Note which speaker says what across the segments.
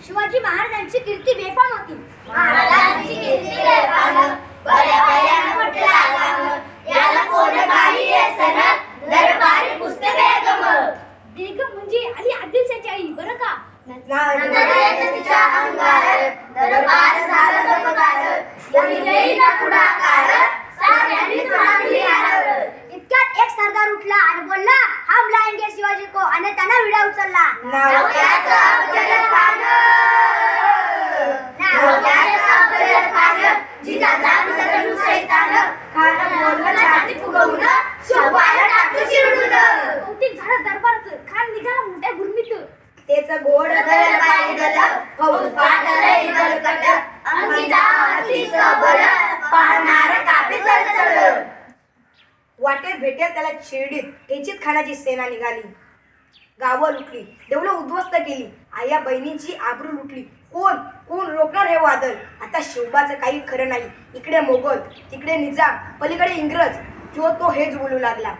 Speaker 1: शिवाजी महाराजांची कीर्ती बेफाम होती.
Speaker 2: महाराजांची कीर्ती बेफाम, बऱ्या पायानं म्हटला गाम, याला कोण काही येसन, दरबारी पुस्तक बेगम.
Speaker 1: बेगम म्हणजे अली आदिलशाची आई बरं का.
Speaker 2: नंतर येत तिच्या अंगार, दरबार झाला दमदार, कोणी देईना पुढाकार, साऱ्यांनीच मानली हार.
Speaker 1: इतक्यात एक सरदार उठला आणि बोलला, हम लाएंगे शिवाजी को, आणि त्यानं विडा उचलला.
Speaker 2: नाव त्याचं अफजल खान, नाव त्याचं अफजल खान, जिजाचा अंतरंग शैतान, खान बोललं छाती फुगवून, शोभाला टाकलं चिरडून.
Speaker 1: कौतिक झालं दरबाराचं. खान निघाला मोठ्या गुरमीत.
Speaker 2: त्याचं गोड दल पायदल, फौज पाटलई दलकट, अंगीचा हातीचं बळ, पाहणार कापे चळचळ.
Speaker 3: वाटेत भेटेल त्याला शिर्डीत एचित खानाची सेना निघाली. गावं लुटली, देवळं उद्ध्वस्त केली, आया बहिणींची आबरू लुटली. कोण कोण रोखणार हे वादळ. आता शिवबाचं काही खरं नाही. इकडे मोगल, तिकडे निजाम, पलीकडे इंग्रज. जो तो हेच बोलू लागला.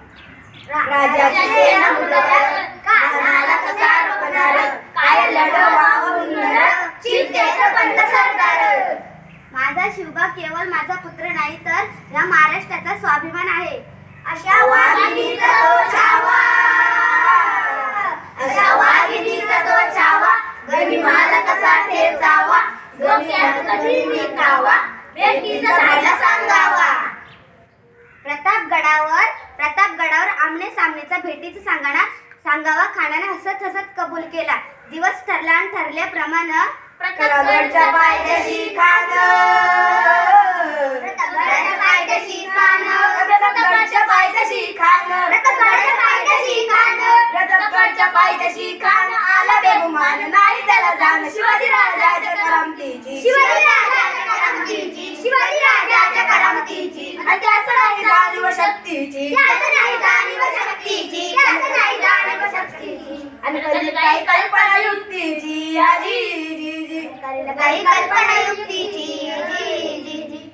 Speaker 2: राजाची सेना मुलतर, कानाला कसा रोखणार, काय लढवावं हुन्नर, चिंतेत बंद सरदार.
Speaker 1: माझा शिवबा केवळ माझा पुत्र नाही तर या महाराष्ट्राचा स्वाभिमान आहे.
Speaker 2: अशा वाघिणीचा तो छावा, अशा वाघिणीचा तो छावा, गनिमाला कसा ठेचावा, डोक्यात कधी विकावा, भेटीचा झाला सांगावा.
Speaker 1: प्रतापगडावर आमने सामनेचा भेटीचं सांगावा खानाने हसत हसत कबूल केला. दिवस ठरला आणि ठरल्याप्रमाणे
Speaker 2: प्रतापगडच्या पायदेशी खान, प्रतापगडच्या पायदेशी खान, प्रतापगडच्या पायदेशी खान, प्रतापगडच्या पायदेशी खान, प्रतापगडच्या पायदेशी खान, आला बेगुमान नाही त्याला जाण, शिवाजी राजाच्या करामतीची, शिवाजी राजाच्या करामतीची, शिवाजी राजाच्या करामतीची, आणि त्याचं नाही जाणीव शक्तीची, त्याचं नाही जाणीव शक्तीची, त्याचं नाही जाणीव शक्तीची, आणि कधी काही कल्पना युक्तीची, आजी जी जी, काही कल्पना युक्तीची, जी जी जी.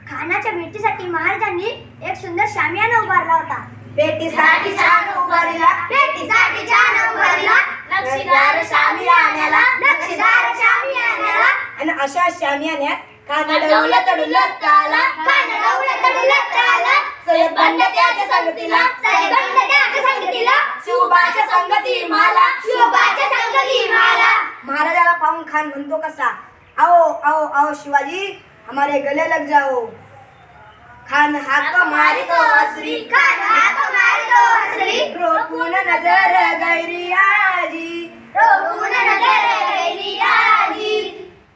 Speaker 1: खानाच्या भेटीसाठी महाराजांनी एक सुंदर शामियाना उभारला होता.
Speaker 2: भेटीसाठी छान उभारला, भेटीसाठी छान उभारला, नक्षीदार शामियान्याला, नक्षीदार शामियान्याला,
Speaker 3: आणि अशा शामियान्यात खान
Speaker 2: डौलं तडुलं ताला, खान डौलं तडुलं ताला, सय्यद बंड त्याच्या संगतीला, सय्यद बंड त्याच्या संगतीला, शिवबाच्या संगती माला, शिवबाच्या संगती माला.
Speaker 3: महाराजाला पाहून खान म्हणतो कसा, आओ आओ आओ शिवाजी, हमारे गले लग जाओ. खान हाक मारितो हसरी,
Speaker 2: खान हाक मारितो हसरी,
Speaker 3: रोखून नजर गैरी आजी,
Speaker 2: रोखून नजर गैरी आजी.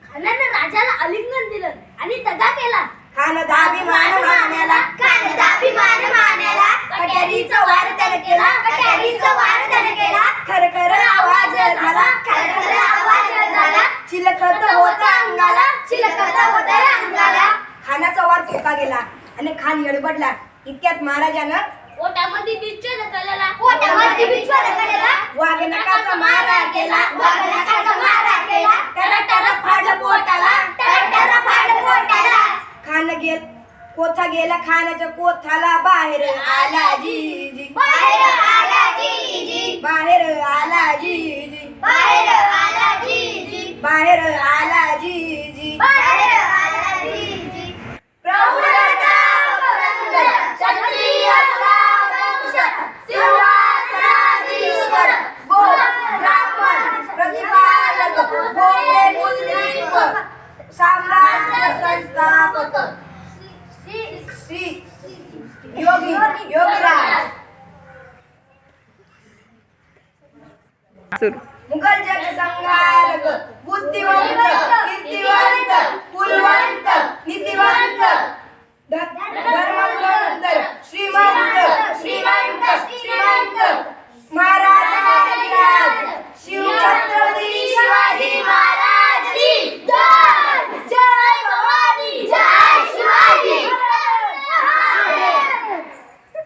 Speaker 1: खानानं राजाला आलिंगन दिलं आणि दगा केला.
Speaker 3: खान दाभिमान मान्याला,
Speaker 2: खान दाभिमान मान्याला, कट्यारीचा वार त्यानं केला, कट्यारीचा वार त्यानं केला,
Speaker 3: खरखर आवाज झाला,
Speaker 2: खरखर आवाज झाला,
Speaker 3: चिलखत होता अंगाला,
Speaker 2: चिलखत होता अंगाला.
Speaker 3: खानाचा वार फुका गेला आणि खान येडबडला. इतक्यात महाराजानं
Speaker 1: पोटामध्ये बिच्छू ढकलला,
Speaker 2: पोटामध्ये बिच्छू ढकलला,
Speaker 3: वाघनकाचा मारा केला,
Speaker 2: वाघनकाचा मारा केला,
Speaker 3: टरटर फाडलं पोटाला,
Speaker 2: टरटर फाडलं पोटाला.
Speaker 3: खान कोथा गेला, खानाच्या कोथाला बाहेर आला जीजी,
Speaker 2: बाहेर आला जीजी,
Speaker 3: बाहेर आला जीजी,
Speaker 2: बाहेर आला जीजी,
Speaker 3: बाहेर आला जीजी.
Speaker 2: बाहेर आला जीजी. प्रौढ प्रताप रंग, क्षत्रिय वंश, सिंहासनाधीश्वर, गोप ब्राह्मण
Speaker 3: प्रतिपालक, भोळे पुत्रिक, साम्राज्य संस्थापक, श्री योगीराज, मुघल जग संहारक, बुद्धिवंत,